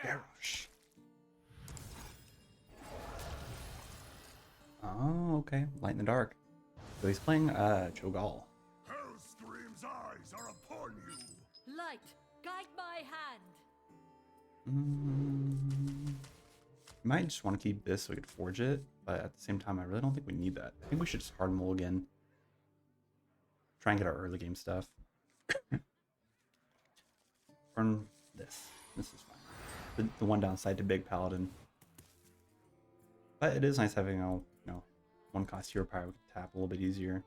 Garrosh. Oh, okay. Light in the dark. So he's playing Cho'Gall. Hellscream's eyes are upon you. Light, guide my hand. Might just want to keep this so we could forge it, but at the same time, I really don't think we need that. I think we should just hard mulligan. Try and get our early game stuff. Burn this. This is fine. The one downside to Big Paladin. But it is nice having a, one cost hero power we can tap a little bit easier.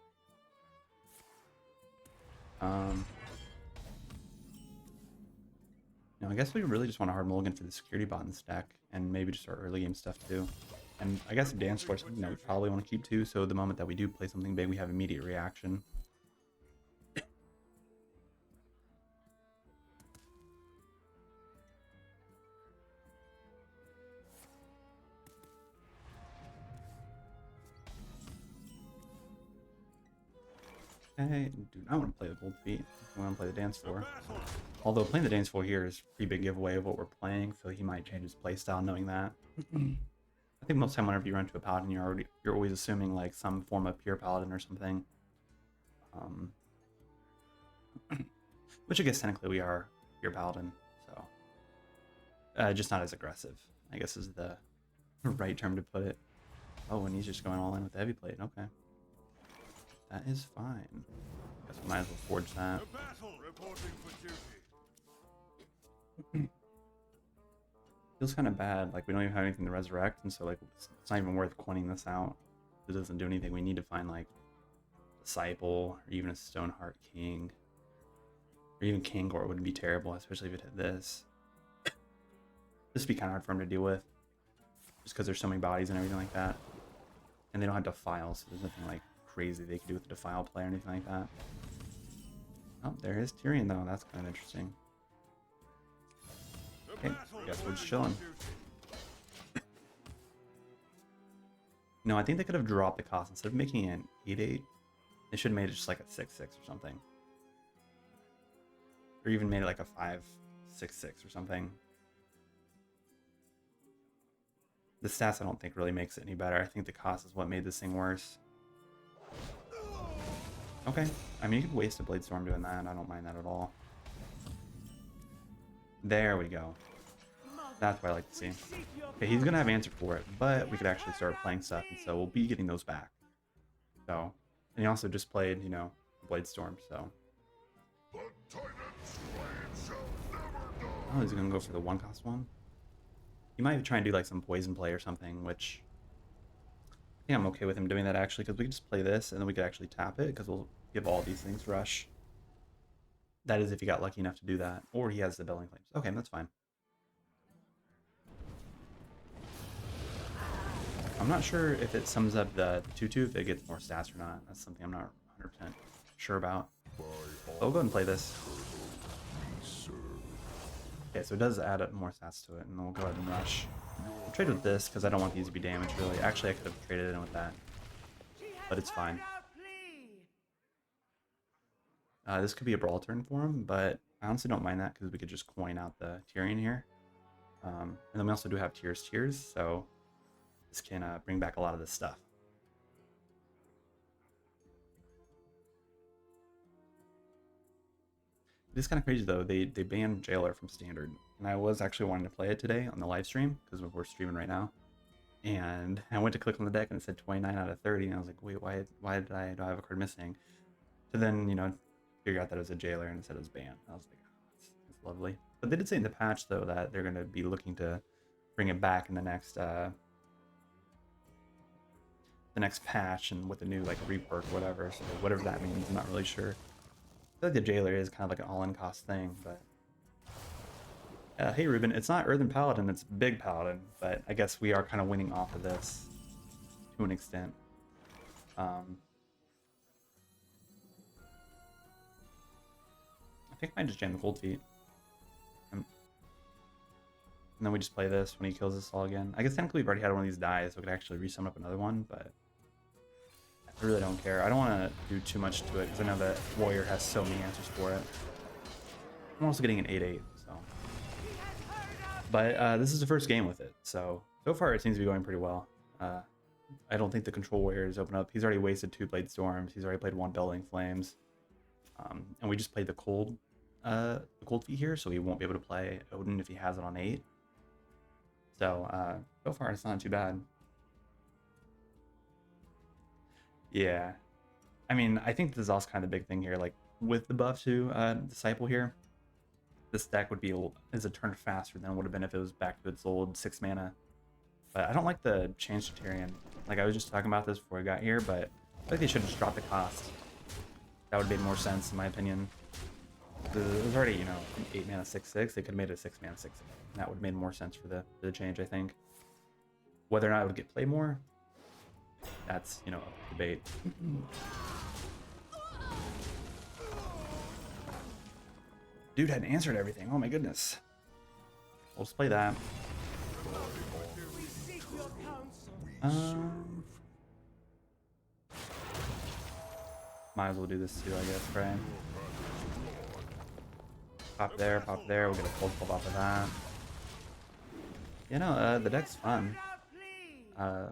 I guess we really just want to hard mulligan for the security bot in the stack, and maybe just our early game stuff too. And I guess dance floor, we probably want to keep too, so the moment that we do play something big, we have immediate reaction. I do not want to play the gold feet. I want to play the dance floor. Although playing the dance floor here is a pretty big giveaway of what we're playing, so he might change his playstyle knowing that. I think most time whenever you run to a paladin, you're always assuming like some form of pure paladin or something. Which I guess technically we are pure paladin, so just not as aggressive, I guess is the right term to put it. Oh, and he's just going all in with the heavy plate. Okay. That is fine. Guess we might as well forge that. The battle reporting for duty. Feels kind of bad. Like we don't even have anything to resurrect, and so like it's not even worth coining this out. It doesn't do anything. We need to find like Disciple or even a Stoneheart King, or even Kangor would be terrible, especially if it hit this. This would be kind of hard for him to deal with, just because there's so many bodies and everything like that, and they don't have Defile, so there's nothing like crazy they could do with the Defile play or anything like that. Oh, there is Tyrion though. That's kind of interesting. Okay, I guess we're just chilling. No, I think they could have dropped the cost instead of making it an 8/8. They should have made it just like a 6/6 or something, or even made it like a 5/6/6 or something. The stats I don't think really makes it any better. I think the cost is what made this thing worse. Okay, I mean, you could waste a Blade Storm doing that. I don't mind that at all. There we go. That's what I like to see. Okay, he's going to have answer for it, but we could actually start playing stuff, and so we'll be getting those back. So, and he also just played, Blade Storm, so. Oh, he's going to go for the 1-cost one? He might try and do like some poison play or something, which I think I'm okay with him doing that actually, because we can just play this and then we could actually tap it, because we'll give all these things rush. That is if he got lucky enough to do that, or he has the Belling Claims. Okay, that's fine. I'm not sure if it sums up the 2/2 if it gets more stats or not. That's something I'm not 100% sure about. I'll go ahead and play this. Okay, so it does add up more stats to it, and then we'll go ahead and rush. I'll trade with this because I don't want these to be damaged really. Actually, I could have traded in with that, but it's fine. This could be a brawl turn for him, but I honestly don't mind that because we could just coin out the Tyrion here. And then we also do have tiers, so this can bring back a lot of this stuff. It is kind of crazy though, they banned Jailer from Standard, and I was actually wanting to play it today on the live stream, because we're streaming right now. And I went to click on the deck and it said 29 out of 30, and I was like, wait, why do I have a card missing? To then, figure out that it was a Jailer and it said it was banned. I was like, oh, that's lovely. But they did say in the patch though that they're going to be looking to bring it back in the next patch, and with a new like reperk or whatever. So whatever that means, I'm not really sure. I feel like the Jailer is kind of like an all-in cost thing, but hey Ruben, it's not Earthen Paladin, it's Big Paladin, but I guess we are kind of winning off of this to an extent. I think I might just jam the Cold Feet. And then we just play this when he kills us all again. I guess technically we've already had one of these die, so we could actually resummon up another one, but I really don't care. I don't want to do too much to it, because I know that Warrior has so many answers for it. I'm also getting an 8/8, so. But this is the first game with it, so far it seems to be going pretty well. I don't think the control warriors open up. He's already wasted 2 Blade Storms. He's already played 1 Building Flames. And we just played the cold feat here, so he won't be able to play Odin if he has it on 8. So far it's not too bad. Yeah, I mean, I think this is also kind of the big thing here. Like with the buff to Disciple here, this deck is a turn faster than it would have been if it was back to its old 6 mana. But I don't like the change to Tyrion. Like I was just talking about this before I got here, but I feel like they should have just dropped the cost. That would have made more sense in my opinion. It was already, you know, 8 mana 6/6. They could have made it a 6 mana 6/6. That would have made more sense for the change, I think. Whether or not it would get played more, that's, you know, up for debate. Dude hadn't answered everything. Oh my goodness. We'll just play that. Might as well do this too, I guess, right? Pop there, we'll get a cold pull off of that. You know, the deck's fun. I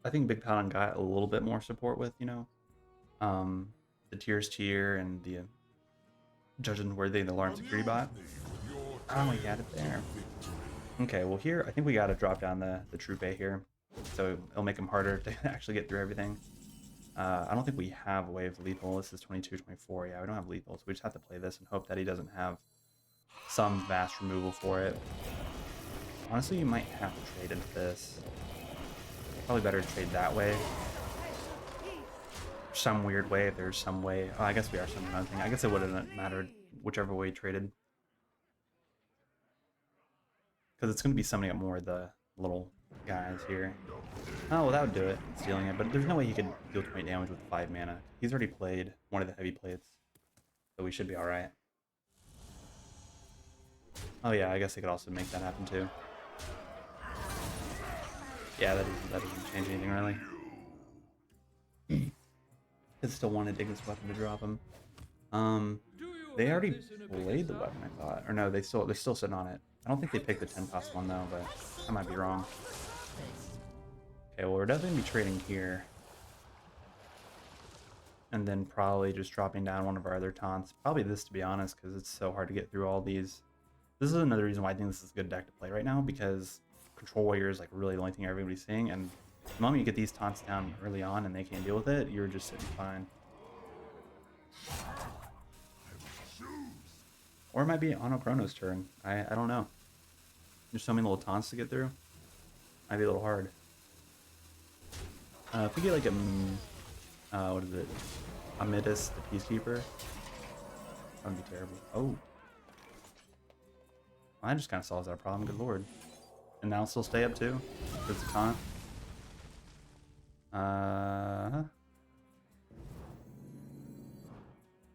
think Big Paladin got a little bit more support with, you know, the Tears tier and the Judging Worthy, the Alarm Security bot. Oh, we got it there. Okay, well here, I think we gotta drop down the Troop A here. So it'll make him harder to actually get through everything. I don't think we have a way of lethal. This is 22, 24. Yeah, we don't have lethal, so we just have to play this and hope that he doesn't have some vast removal for it. Honestly, you might have to trade into this. Probably better to trade that way. Some weird way, if there's some way. Oh, I guess we are summoning another thing. I guess it wouldn't mattered whichever way you traded. Because it's going to be summoning up more of the little guys here. Oh, well, that would do it, stealing it. But there's no way he could deal 20 damage with 5 mana. He's already played one of the heavy plates. So we should be alright. Oh yeah, I guess they could also make that happen too. Yeah, that doesn't change anything really. It still wanted Ignis weapon to drop him. They already played the weapon, I thought. Or no, they're still sitting on it. I don't think they picked the 10 cost one though, but I might be wrong. Okay, well we're definitely gonna be trading here. And then probably just dropping down one of our other taunts. Probably this, to be honest, because it's so hard to get through all these. This is another reason why I think this is a good deck to play right now, because Control Warrior is like really the only thing everybody's seeing, and the moment you get these taunts down early on and they can't deal with it, you're just sitting fine. Or it might be Chrono's turn. I don't know. There's so many little taunts to get through. Might be a little hard. If we get like a what is it? Amidus, the Peacekeeper. That would be terrible. Oh. That just kind of solves that problem, good lord. And now it'll still stay up too? It's a taunt.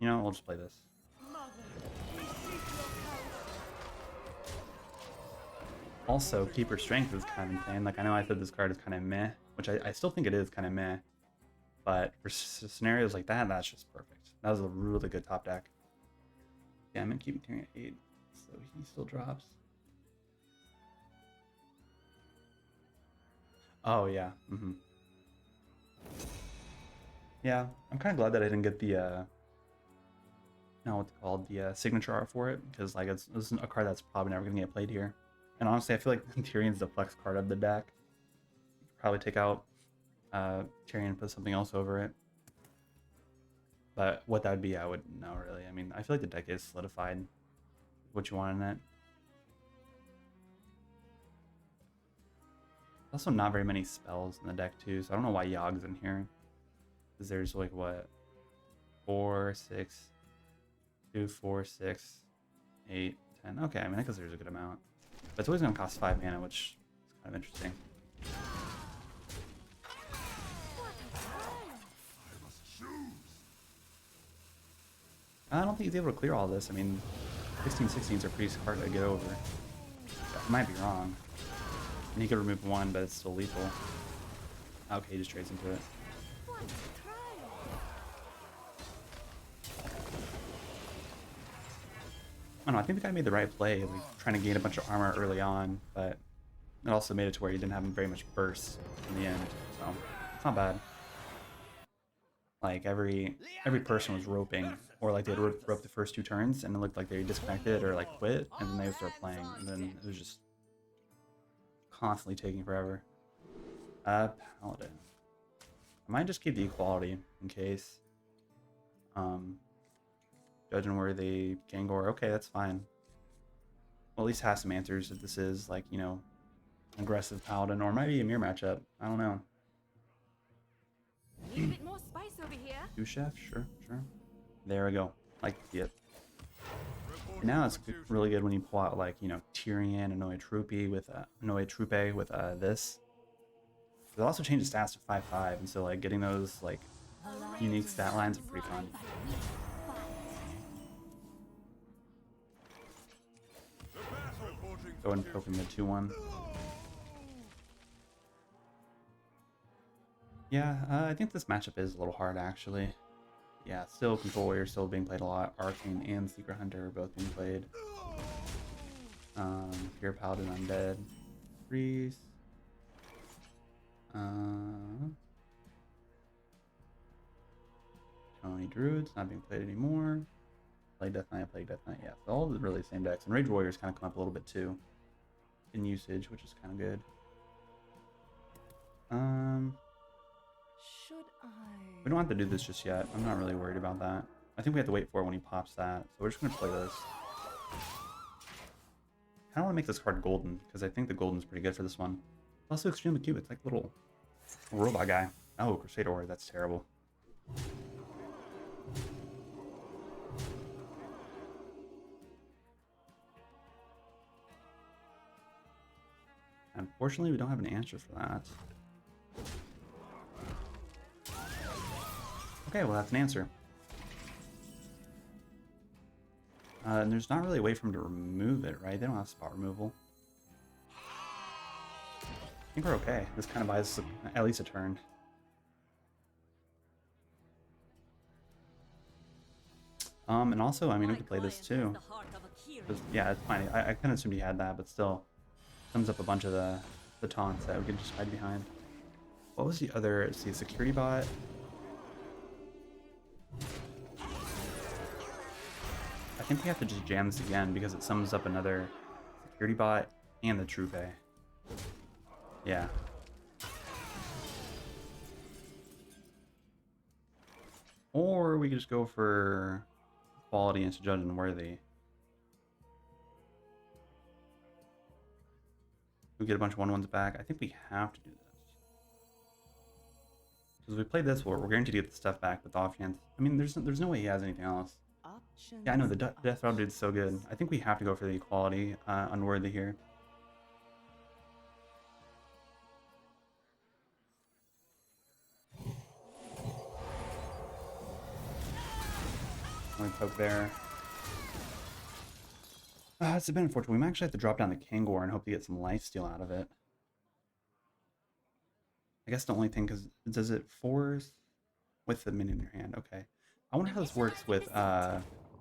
You know, we'll just play this. Also, Keeper Strength is kind of insane. Like, I know I said this card is kind of meh, which I still think it is kind of meh. But for scenarios like that, that's just perfect. That was a really good top deck. Yeah, I'm going to keep Tyrion at 8, so he still drops. Oh, yeah. Yeah, I'm kind of glad that I didn't get the, what's it called, the signature art for it, because like it's a card that's probably never going to get played here. And honestly, I feel like Tyrion's the flex card of the deck. You could probably take out Tyrion and put something else over it. But what that would be, I wouldn't know really. I mean, I feel like the deck is solidified. What you want in it. Also, not very many spells in the deck too, so I don't know why Yogg's in here. Because there's like what? 4, 6, 2, 4, 6, 8, 10. Okay, I mean, I guess there's a good amount. But it's always going to cost 5 mana, which is kind of interesting. I don't think he's able to clear all this. I mean, 16/16s are pretty hard to get over. I might be wrong. And he could remove 1, but it's still lethal. Okay, he just trades into it. I don't know, I think the guy made the right play, like trying to gain a bunch of armor early on, but it also made it to where he didn't have very much burst in the end, so it's not bad. Like every person was roping, or like they'd rope the first 2 turns, and it looked like they disconnected or like quit, and then they would start playing, and then it was just constantly taking forever. Paladin. I might just keep the equality in case. Judging worthy, Gangor. Okay, that's fine. Well, at least have some answers if this is like, you know, aggressive Paladin, or maybe a mirror matchup. I don't know. Need a bit more spice over here. Do chef? Sure. There we go. Like to see it. And now it's really good when you pull out like, you know, Tyrion, Annoy Trupe with this. It also changes stats to 5/5, and so like getting those like unique stat lines are pretty fun. Go and poke him mid 2-1. Yeah, I think this matchup is a little hard actually. Yeah, still Control Warrior still being played a lot. Arcane and Secret Hunter are both being played. Pure Paladin Undead. Freeze. Tony Druid's not being played anymore. Plague Death Knight, yeah. So all really the same decks. And Rage Warriors kind of come up a little bit too in usage, which is kind of good. Should I? We don't have to do this just yet. I'm not really worried about that. I think we have to wait for it when he pops that. So we're just going to play this. I kind of want to make this card golden, because I think the golden's pretty good for this one. It's also extremely cute. It's like a little robot guy. Oh, Crusader Warrior. That's terrible. Unfortunately, we don't have an answer for that. Okay, well, that's an answer. And there's not really a way for him to remove it, right? They don't have spot removal. I think we're okay. This kind of buys us at least a turn. And also, I mean, we could play this too. Yeah, it's fine. I kind of assumed he had that, but still, comes up a bunch of the taunts that we could just hide behind. What was the other? Let's see, security bot. I think we have to just jam this again because it sums up another security bot and the Trupe. Yeah. Or we could just go for quality into Judge and Worthy. We get a bunch of 1/1s back. I think we have to do this. Because if we play this, we're guaranteed to get the stuff back with offhand. I mean, there's no way he has anything else. Yeah, I know, the Death Rob dude's so good. I think we have to go for the equality unworthy here. Only poke there. It's a bit unfortunate. We might actually have to drop down the Kangor and hope to get some lifesteal out of it. I guess the only thing, because does it force with the minion in your hand? Okay. I wonder how this works with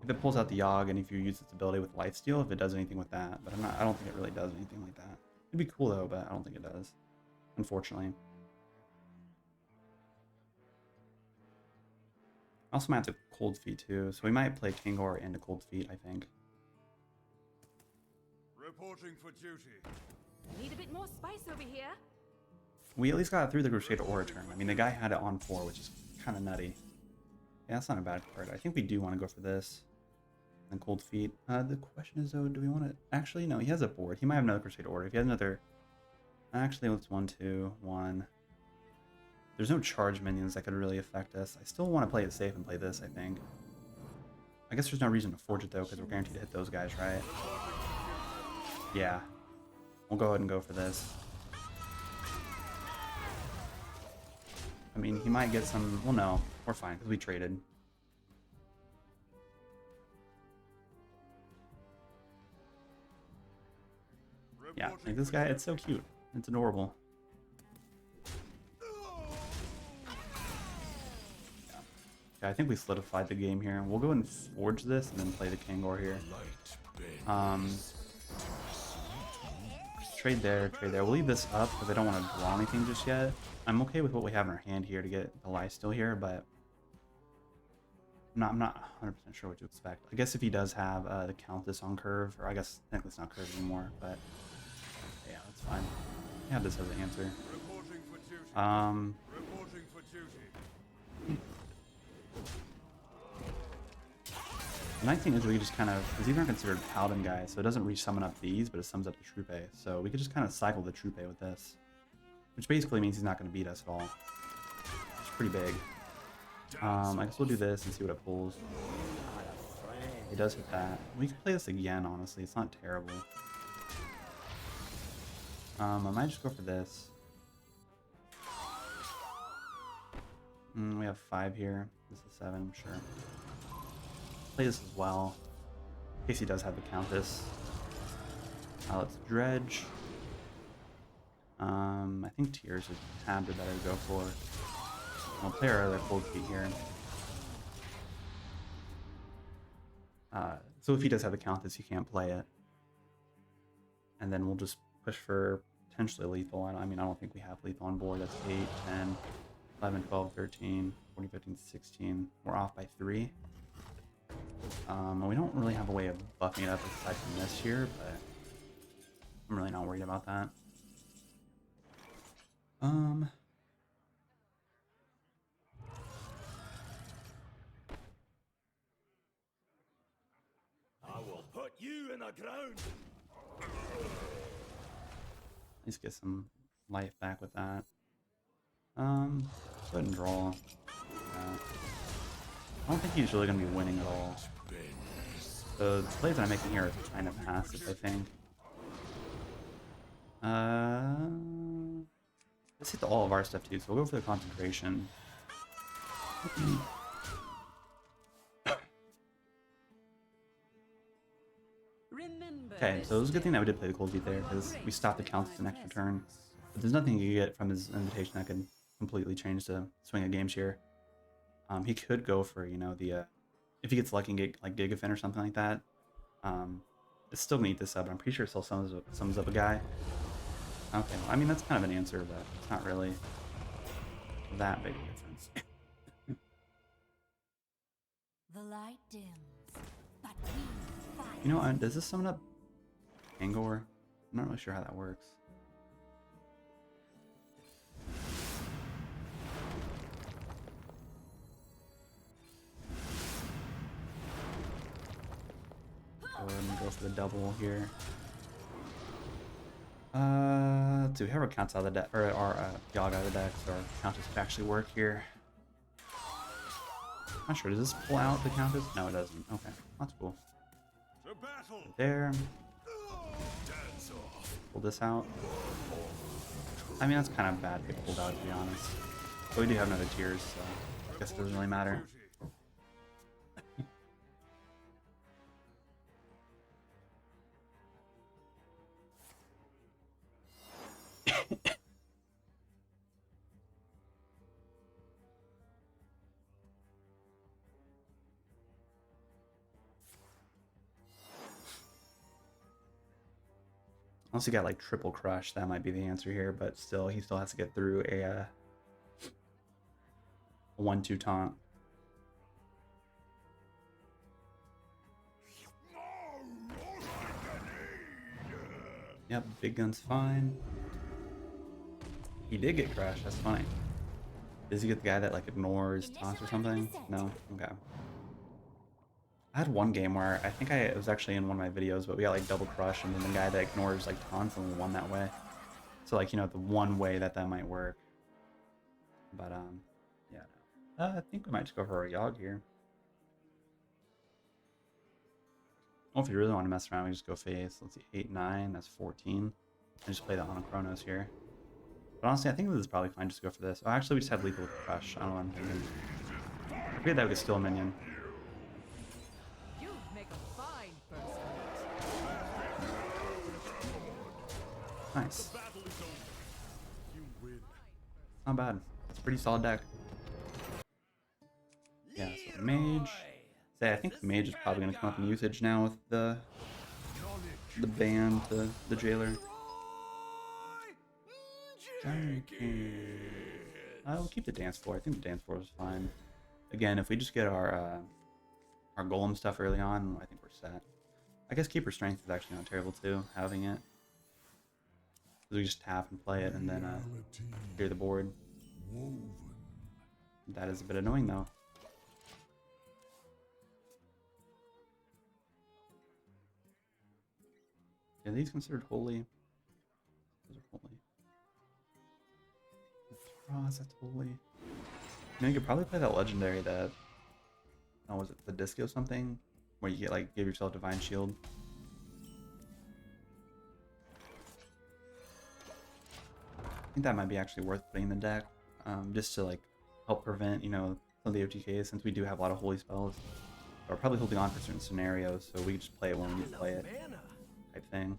if it pulls out the Yogg and if you use its ability with lifesteal, if it does anything with that. But I don't think it really does anything like that. It'd be cool though, but I don't think it does, unfortunately. I also might have to Cold Feet too, so we might play Kangor and a Cold Feet, I think. Reporting for duty. Need a bit more spice over here. We at least got through the Crusader Aura turn. I mean, the guy had it on 4, which is kind of nutty. Yeah, that's not a bad card. I think we do want to go for this. And Cold Feet. The question is, though, do we want to... Actually, no, he has a board. He might have another Crusader Aura. If he has another... Actually, it's 1, 2, 1. There's no charge minions that could really affect us. I still want to play it safe and play this, I think. I guess there's no reason to forge it, though, because we're guaranteed to hit those guys, right? Yeah. We'll go ahead and go for this. I mean, he might get some... Well, no. We're fine, because we traded. Yeah, like this guy, it's so cute. It's adorable. Yeah, I think we solidified the game here. We'll go and forge this and then play the Kangor here. Trade there, trade there. We'll leave this up because I don't want to draw anything just yet. I'm okay with what we have in our hand here to get the lifesteal here, but I'm not 100% sure what to expect. I guess if he does have the Countess on curve, or I guess technically it's not curve anymore, but yeah, that's fine. Yeah, this has an answer. The nice thing is we just kind of, because these aren't considered Paladin guys, so it doesn't re-summon up these, but it sums up the Trupe. So we could just kind of cycle the Trupe with this, which basically means he's not going to beat us at all. It's pretty big. I guess we'll do this and see what it pulls. It does hit that. We can play this again, honestly. It's not terrible. I might just go for this. We have 5 here. This is 7, I'm sure. Play this as well, in case he does have the Countess. Let's dredge. I think Tears is a tad bit better to go for. I'll play our other cold feet here. So if he does have the Countess, he can't play it. And then we'll just push for potentially lethal. I mean, I don't think we have lethal on board. That's 8, 10, 11, 12, 13, 14, 15, 16. We're off by 3. And we don't really have a way of buffing it up aside from this here, but I'm really not worried about that. I will put you in the ground. Let's get some life back with that. Go ahead and draw. I don't think he's really going to be winning at all. The plays that I'm making here are kind of passive, I think. Let's hit all of our stuff too, so we'll go for the concentration. Okay, so it was a good thing that we did play the cold beat there, because we stopped the Countess an extra turn. But there's nothing you get from his invitation that could completely change the swing of games here. He could go for, you know, the if he gets lucky and get like Gigafin or something like that. It's still gonna eat this up, but I'm pretty sure it still sums up a guy. Okay, well, I mean that's kind of an answer, but it's not really that big a difference. The light dims, but we fight. You know, does this summon up Angor? I'm not really sure how that works. Go ahead and go for the double here. Let's see, whoever counts out of the deck, or our Yogg out of the deck, so our Countess could actually work here. Not sure, does this pull out the Countess? No, it doesn't. Okay, that's cool. Right there. Pull this out. I mean, that's kind of bad if it pulled out, to be honest. But we do have another Tears, so I guess it doesn't really matter. Unless he got like triple crush, that might be the answer here, but still, he still has to get through a 1-2 taunt. Yep, big gun's fine. He did get crushed, that's funny. Does he get the guy that like ignores taunts or something? No? Okay. I had one game where I think it was actually in one of my videos, but we got like double crush, and then the guy that ignores like taunts only won that way. So like, you know, the one way that might work. But yeah, no. I think we might just go for a Yogg here. Well, if you really want to mess around, we just go face. Let's see, 8, 9, that's 14. And just play that on a Chronos here. But honestly, I think this is probably fine just to go for this. Oh, actually, we just had lethal crush. I don't know what I'm thinking. I forget that we could steal a minion. Nice. Not bad. It's a pretty solid deck. Yeah, so mage. Say, I think the mage is probably going to come up in usage now with the the band to the jailer. I'll keep the dance floor. I think the dance floor is fine. Again, if we just get our golem stuff early on, I think we're set. I guess keeper strength is actually not terrible too, having it. We just tap and play it and then clear the board. That is a bit annoying though. Are these considered holy? Those are holy. Cross, that's holy. You know, you could probably play that legendary that... Oh, was it the disco something? Where you get like, give yourself divine shield. I think that might be actually worth putting in the deck. Just to like help prevent, you know, some of the OTKs, since we do have a lot of holy spells. We're probably holding on for certain scenarios, so we can just play it when we need to play it. Type thing.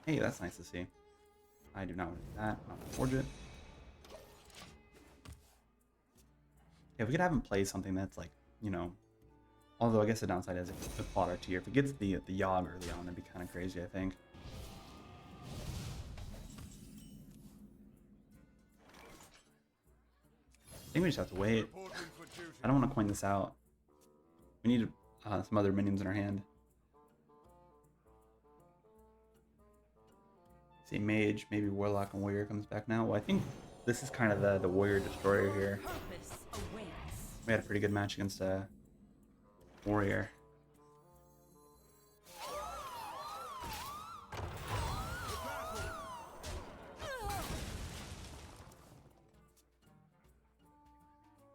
Hey, that's nice to see. I do not want to do that. I'm not going to forge it. Yeah, we could have him play something that's like, you know, although I guess the downside is a plotter tier. If it gets the Yogg early on, that'd be kind of crazy, I think. I think we just have to wait. I don't want to coin this out. We need some other minions in our hand. See, mage, maybe warlock and warrior comes back now. Well, I think this is kind of the warrior destroyer here. We had a pretty good match against warrior.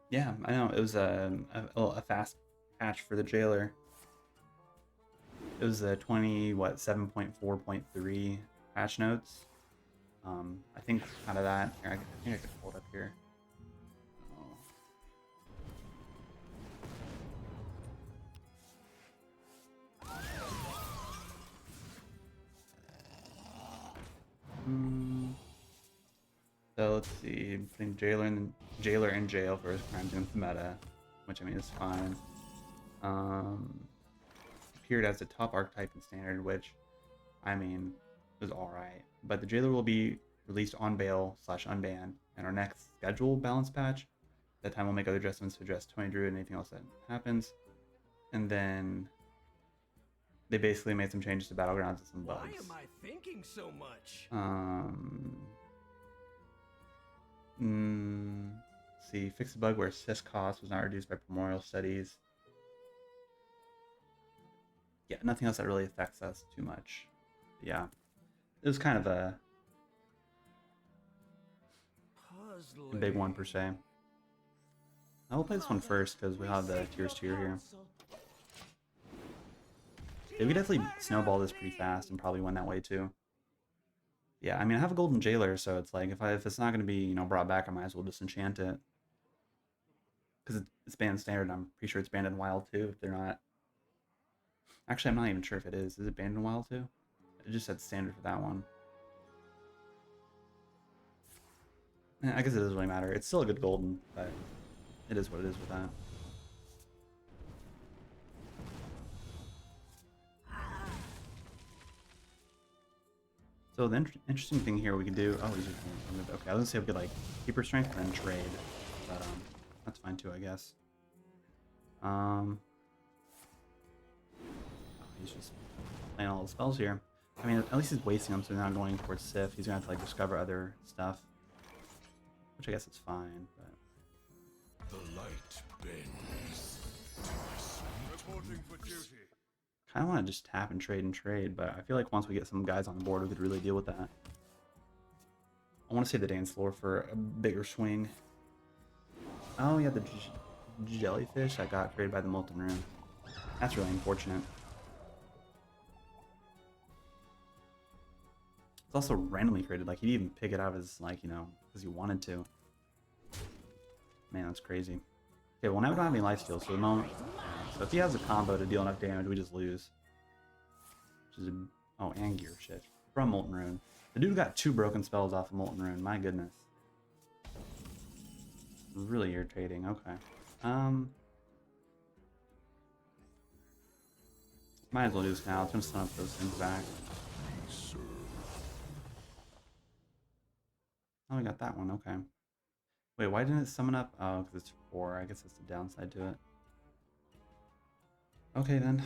Yeah, I know, it was a fast patch for the jailer. It was a 7.4.3 patch notes. I think out of that, here, I think I could hold up here. So let's see, putting jailer in jail for his crimes against the meta, which I mean is fine. Appeared as the top archetype in standard, which I mean was alright. But the jailer will be released on bail / unban, and our next schedule balance patch. That time we'll make other adjustments to address 20 druid and anything else that happens. And then they basically made some changes to battlegrounds and some bugs. Why am I thinking so much? See, fix the bug where sys cost was not reduced by primordial studies. Yeah, nothing else that really affects us too much. Yeah, it was kind of a big one per se. I will play this one first because we have the tiers tier here. Yeah, we could definitely snowball this pretty fast and probably win that way too. Yeah, I mean, I have a golden jailer, so it's like if it's not going to be, you know, brought back, I might as well just enchant it. Because it's banned in standard, I'm pretty sure it's banned in wild too, if they're not. Actually, I'm not even sure if it is. Is it banned in wild too? It just said standard for that one. I guess it doesn't really matter. It's still a good golden, but it is what it is with that. So the interesting thing here we can do, oh, he's just okay, I was gonna say we could like keeper strength and then trade, but that's fine too, I guess. Oh, he's just playing all the spells here. I mean, at least he's wasting them, so he's not going towards Sif. He's gonna have to like discover other stuff, which I guess is fine. But The light bends. Reporting for duty. I want to just tap and trade, but I feel like once we get some guys on the board, we could really deal with that. I want to save the dance floor for a bigger swing. Oh yeah, the jellyfish that got created by the Molten Rune. That's really unfortunate. It's also randomly created, like he didn't even pick it out as like, you know, because he wanted to. Man, that's crazy. Okay, well now we don't have any lifesteal, so the moment... So if he has a combo to deal enough damage, we just lose. Which is oh, and gear shift from Molten Rune. The dude got 2 broken spells off of Molten Rune. My goodness. Really irritating. Okay. Might as well do this now. It's gonna stun up those things back. serve. Oh, we got that one. Okay. Wait, why didn't it summon up? Oh, because it's 4. I guess that's the downside to it. Okay, then.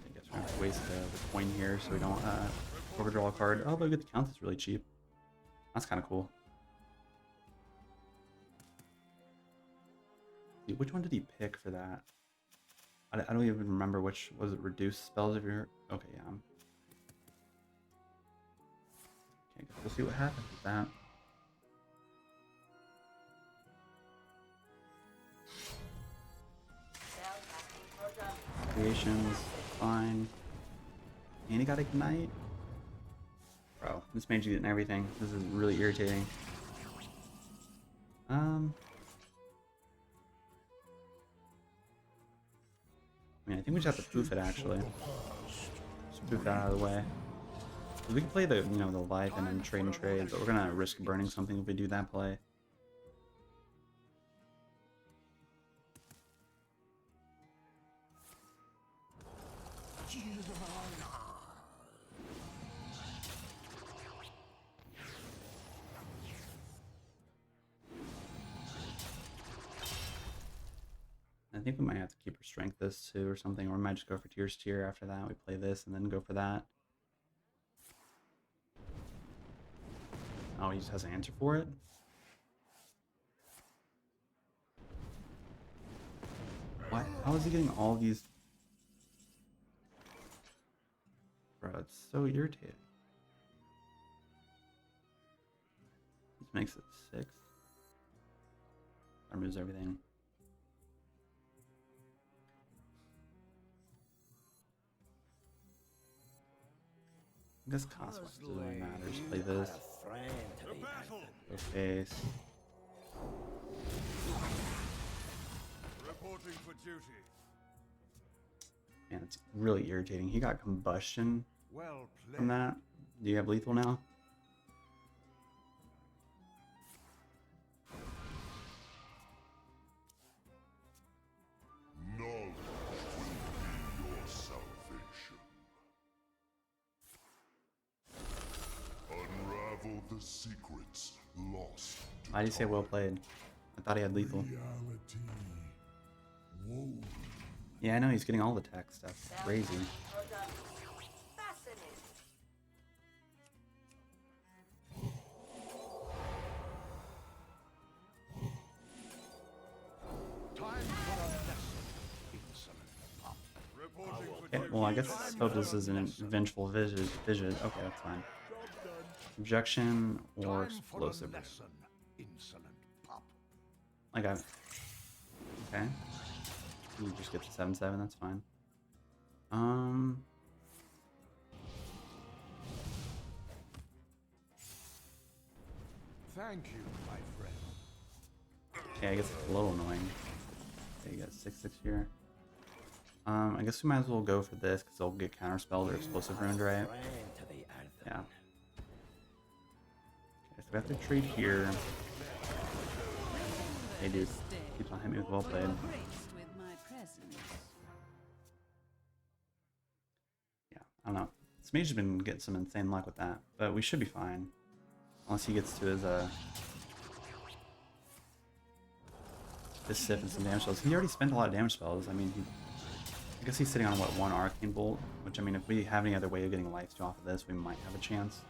I guess we're going to have to waste the coin here so we don't overdraw a card. Oh, but we get the count is really cheap. That's kind of cool. Which one did he pick for that? I don't even remember which. Was it reduce spells if you're... Okay, yeah. Okay, we'll see what happens with that. Creations, fine. And he got Ignite? Bro, this mage is getting everything. This is really irritating. I mean, I think we just have to poof it, actually. Just poof that out of the way. We can play the, you know, the life and then trade and trade, but we're gonna risk burning something if we do that play. I think we might have to keep our strength this too or something, or we might just go for Tears Tier after that. We play this and then go for that. Oh, he just has an answer for it? What? How is he getting all these? Bro, it's so irritating. This makes it 6. That removes everything. I guess cost-wise doesn't really matter. Just play this. Go face. Reporting for duty. Man, it's really irritating. He got combustion Well played. from that. Do you have lethal now? Knowledge will be your salvation. Unravel the secrets lost to Why did you say well played? I thought he had lethal. reality. Woe. Yeah, I know he's getting all the tech stuff. Crazy. Reporting for Okay, duty. well, I guess hope this is an vengeful vision. Okay, that's fine. Objection or explosive. I got it. Okay. You just get the 7/7. That's fine. Thank you, my friend. Okay, I guess it's a little annoying. Okay, you got 6/6 here. I guess we might as well go for this because they'll get counterspelled or explosive ruined, right? Yeah. Okay, so we have to trade here. Hey, dude. Keeps on hitting me with well played. Yeah, I don't know. This mage has been getting some insane luck with that, but we should be fine. Unless he gets to his sip and some damage spells. He already spent a lot of damage spells. I mean, I guess he's sitting on, what, 1 Arcane Bolt? Which, I mean, if we have any other way of getting life off of this, we might have a chance.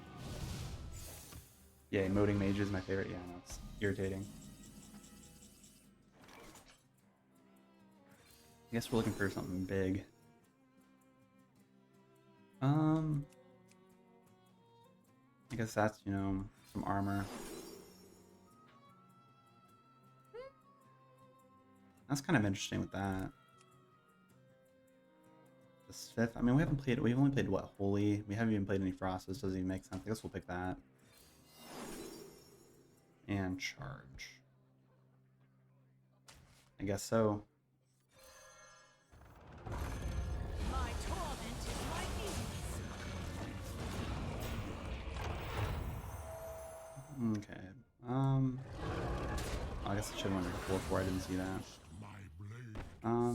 Yeah, emoting mage is my favorite. Yeah, no, it's irritating. I guess we're looking for something big. I guess that's, you know, some armor. That's kind of interesting with that. The Sith, I mean, we've only played, what, Holy? We haven't even played any Frost, so this doesn't even make sense. I guess we'll pick that. And charge. I guess so. My torment is my ease. Okay. I guess I should have went to 4/4. I didn't see that. My blade.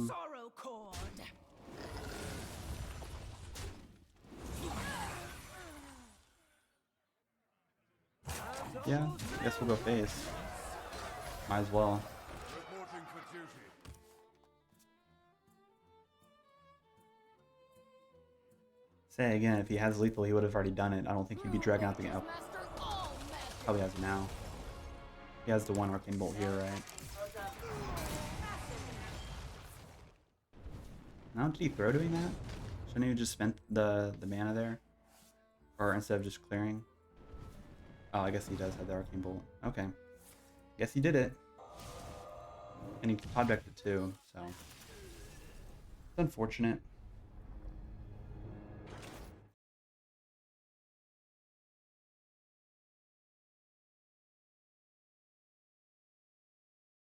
Sorrow cord. Yeah, I guess we'll go face. Might as well. Reporting for duty. Say again, if he has lethal, he would have already done it. I don't think he'd be dragging out the up. Probably has now. He has the one arcane bolt here, right? Now, did he throw doing that? Shouldn't he have just spent the mana there? Or instead of just clearing? Oh, I guess he does have the arcane bolt. Okay. Guess he did it. And he pod decked it too, so. It's unfortunate.